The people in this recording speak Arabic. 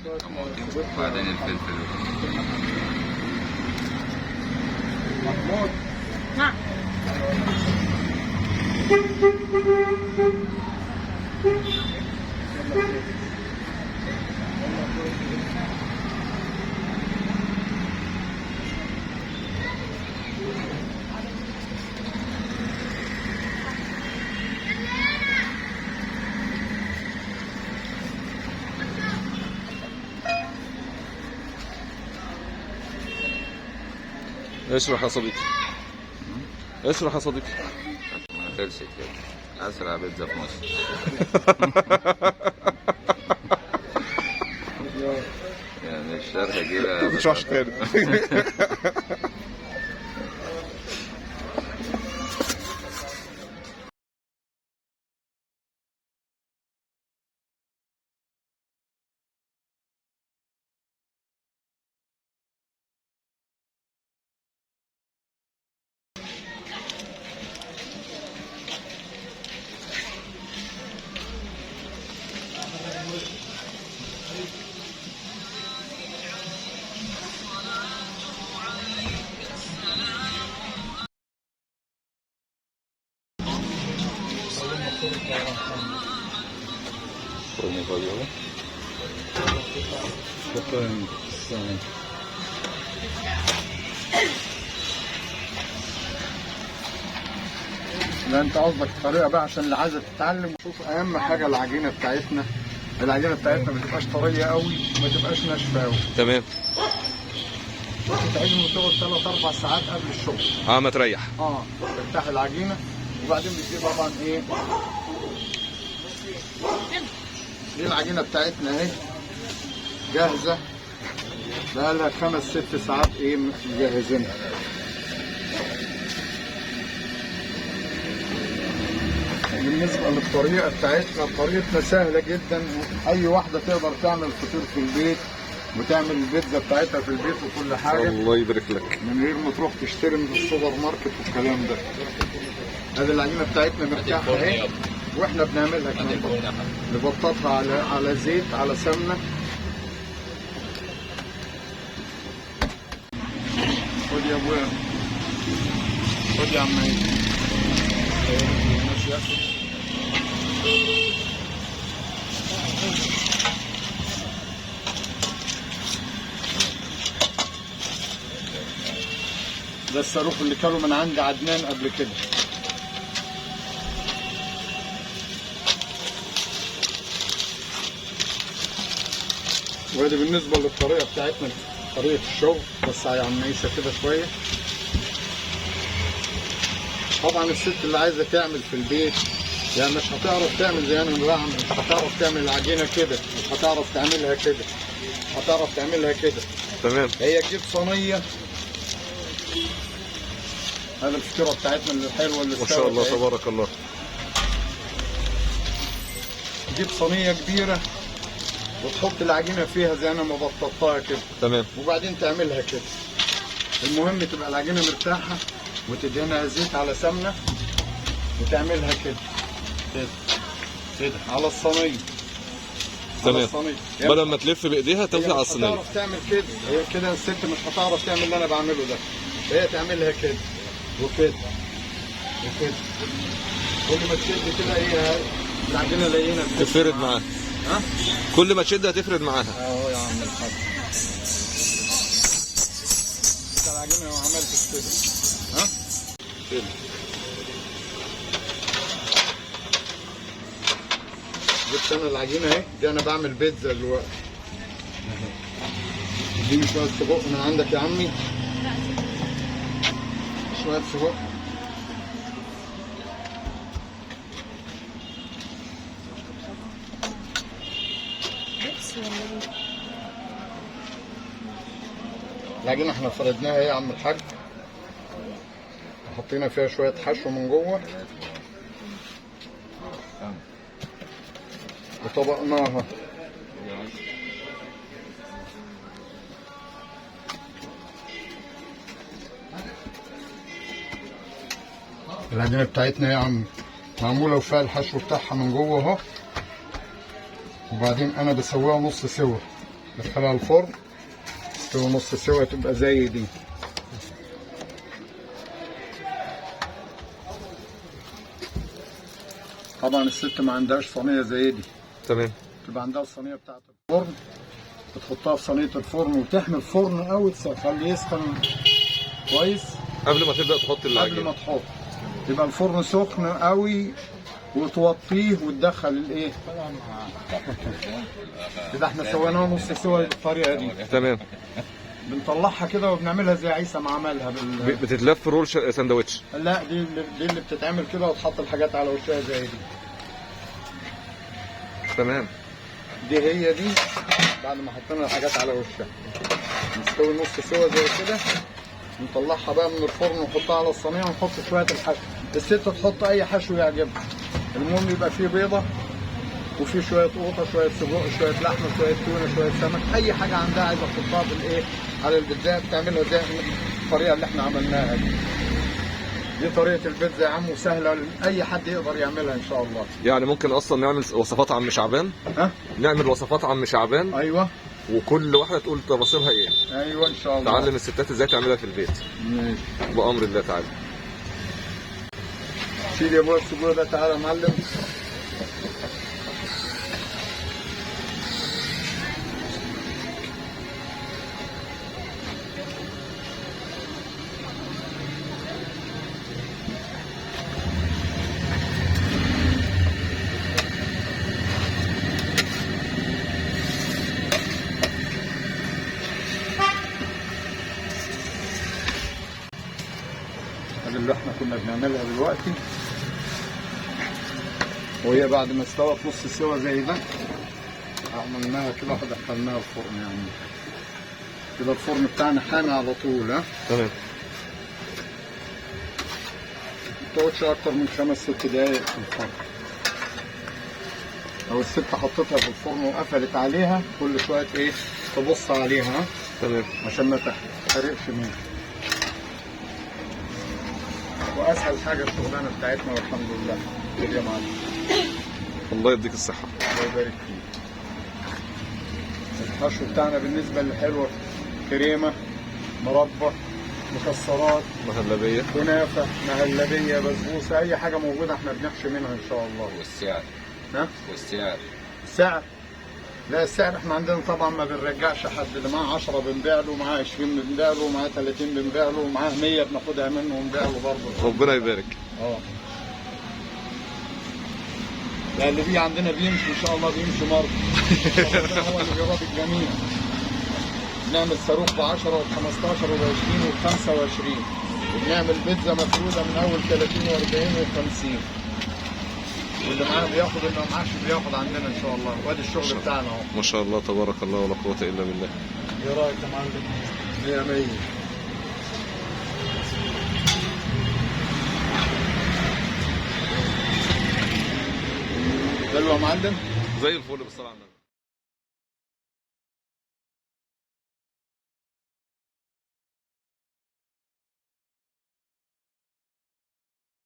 طماطم وبعدين الفلفل. محمود. نعم. اشرح يا صديقي. اشرح يا صديقي. ما خلصت كده، اسرع بيتزا في مصر. يعني الشرح كده مش عشان تاني. فرن فاضي اهو. لا انت قصدك الطريقه بقى عشان اللي عايزه تتعلم. شوف اهم حاجه العجينه بتاعتنا. العجينه بتاعتنا ما تبقاش طريه قوي وما تبقاش ناشفه قوي. تمام. بتتعجن وتقعد 3-4 ساعات قبل الشغل. ما تريح. تفتح العجينه وبعدين بتجيب طبعا ايه. دي العجينه بتاعتنا اهي جاهزه بقى لها 5-6 ساعات ايه مجهزينها. بالنسبه للطريقه بتاعتنا، طريقتنا سهله جدا، اي واحده تقدر تعمل فطير في البيت وتعمل البيتزا بتاعتها في البيت وكل حاجه الله يبارك لك. من غير ما تروح تشتري من السوبر ماركت والكلام ده. هذه العجينه بتاعتنا مرتاحه اهي، واحنا بنعملها كمان نبططها على زيت على سمنه. خد يا ابويا، خد يا عمي. ده الصاروخ اللي كانوا من عند عدنان قبل كده. وادي بالنسبه للطريقه بتاعتنا، طريقه الشغل بس يا عم عيسى كده شويه. طبعا الست اللي عايزه تعمل في البيت يعني مش هتعرف تعمل زي انا بعمل، مش هتعرف تعمل العجينه كده، مش هتعرف تعملها كده، هتعرف تعملها كده. تمام. هي تجيب صينيه. هذا الفطيره بتاعتنا اللي حلوه اللي ما شاء الله تبارك الله. تجيب صينيه كبيره وتحط العجينه فيها زي انا ما بططتها كده. تمام. وبعدين تعملها كده. المهم تبقى العجينه مرتاحه وتدهنها زيت على سمنه وتعملها كده كده كده على الصينيه. تمام. بدل ما تلف بايديها تلف على الصينيه. مش هتعرف تعمل كده، هي كده الست مش هتعرف تعمل اللي انا بعمله ده. هي تعملها كده وكده وكده. كل ما تشد كده ايه العجينه لينه تفرد معاها. كل ما تشد هتفرد معاها. اهو يا عم الحاج. انت العجينه ما عملتش كده. كده. جبت انا العجينه اهي، دي انا بعمل بيتزا دلوقتي. اديني شويه سجق من عندك يا عمي. شويه سجق. العجينه احنا فردناها اهي يا عم الحاج، حطينا فيها شويه حشو من جوه وطبقناها. العجينه بتاعتنا يا عم معموله وفيها الحشو بتاعها من جوه اهو، وبعدين انا بسويها نص سوا ندخلها الفرن تستوي نص سوا تبقى زي دي. طبعا الست ما عندهاش صينيه زي دي، تمام. تبقى عندها الصينيه بتاعت الفرن، بتحطها في صينيه الفرن وتحمي الفرن قوي، تخليه يسخن كويس قبل ما تبدا تحط قبل ما العجين. تحط. يبقى الفرن سخن قوي وتوطيه وتدخل الايه. كده احنا سويناها نص سوا بالطريقه دي. تمام. بنطلعها كده وبنعملها زي عيسى ما عملها بتتلف رول ساندوتش. لا دي اللي بتتعمل كده وتحط الحاجات على وشها زي دي. تمام. دي هي دي بعد ما حطينا الحاجات على وشها نستوي نص سوا زي كده، نطلعها بقى من الفرن ونحطها على الصينيه ونحط شويه الحشو. الست تحط اي حشو يعجبها، المهم يبقى فيه بيضه وفي شويه قوطه، شويه سجق، شويه لحمه، شويه تونه، شويه سمك، اي حاجه عندها عايزه تحطها بالايه على البيتزا بتعملها زي الطريقه اللي احنا عملناها دي. دي طريقه البيتزا يا عم، وسهله اي حد يقدر يعملها ان شاء الله. يعني ممكن اصلا نعمل وصفات عم شعبان. ها؟ نعمل وصفات عم شعبان. ايوه. وكل واحده تقول تفاصيلها ايه. ايوه ان شاء الله. تعلم الستات ازاي تعملها في البيت. ماشي. بامر الله تعالى. شيل يا ابويا السجق ده، تعالى يا معلم. اللي احنا كنا بنعملها دلوقتي، وهي بعد ما استوت نص سوا زي ده عملناها كده ودخلناها الفرن. يعني كده الفرن بتاعنا حامي على طول. ها تمام. ما تقعدش اكتر من 5-6 دقايق في الفرن. لو الست حطيتها في الفرن وقفلت عليها كل شويه ايه تبص عليها. تمام. عشان ما تحرقش منها. واسهل حاجه الشغلانه بتاعتنا والحمد لله. خد يا معلم. الله يديك الصحه. الله يبارك فيك. الحشو بتاعنا بالنسبه للحلوه كريمه، مربى، مكسرات، مهلبيه، كنافه، مهلبيه، بسبوسه، اي حاجه موجوده احنا بنحشي منها ان شاء الله. والسعر. ها؟ والسعر. السعر؟ لا السعر احنا عندنا طبعا ما بنرجعش حد. اللي معاه 10 بنبيع له، معاه 20 بنبيع له، معاه 30 بنبيع له، ومعاه 100 بناخدها منه ونبيع له برضه. ربنا يبارك. لا اللي بيجي عندنا بيمشي ان شاء الله، بيمشي مرضى. ربنا هو اللي بيراضي الجميع. بنعمل صاروخ ب 10 وب 15 وب 20 وب 25، وبنعمل بيتزا مفروده من اول 30 و40 و50. واللي معاه بياخد، اللي ما معاش بياخد عندنا ان شاء الله. وادي الشغل بتاعنا اهو. ما شاء الله تبارك الله ولا قوه الا بالله. ايه رايك يا معلم؟ 100 100. حلو يا معلم؟ زي الفل بالصلاه على النبي.